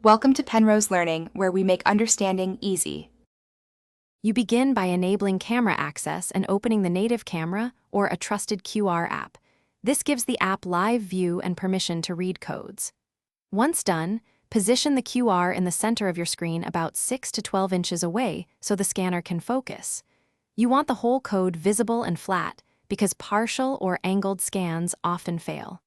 Welcome to Penrose Learning, where we make understanding easy. You begin by enabling camera access and opening the native camera or a trusted QR app. This gives the app live view and permission to read codes. Once done, position the QR in the center of your screen about 6 to 12 inches away so the scanner can focus. You want the whole code visible and flat because partial or angled scans often fail.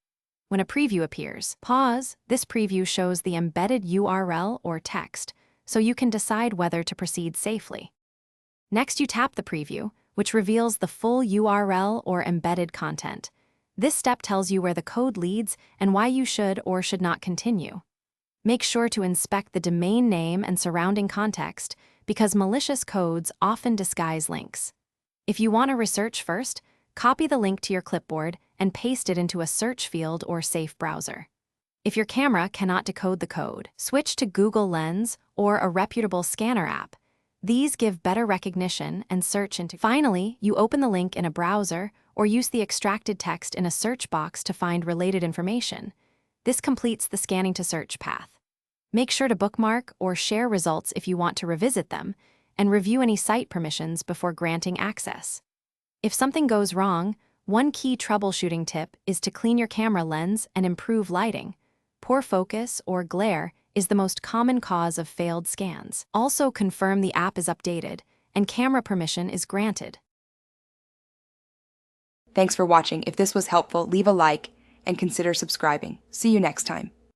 When a preview appears, pause. This preview shows the embedded URL or text, so you can decide whether to proceed safely. Next, you tap the preview, which reveals the full URL or embedded content. This step tells you where the code leads and why you should or should not continue. Make sure to inspect the domain name and surrounding context because malicious codes often disguise links. If you want to research first, copy the link to your clipboard and paste it into a search field or safe browser. If your camera cannot decode the code, switch to Google Lens or a reputable scanner app. These give better recognition and search into. Finally, you open the link in a browser or use the extracted text in a search box to find related information. This completes the scanning to search path. Make sure to bookmark or share results if you want to revisit them, and review any site permissions before granting access. If something goes wrong, one key troubleshooting tip is to clean your camera lens and improve lighting. Poor focus or glare is the most common cause of failed scans. Also confirm the app is updated and camera permission is granted. Thanks for watching. If this was helpful, leave a like and consider subscribing. See you next time.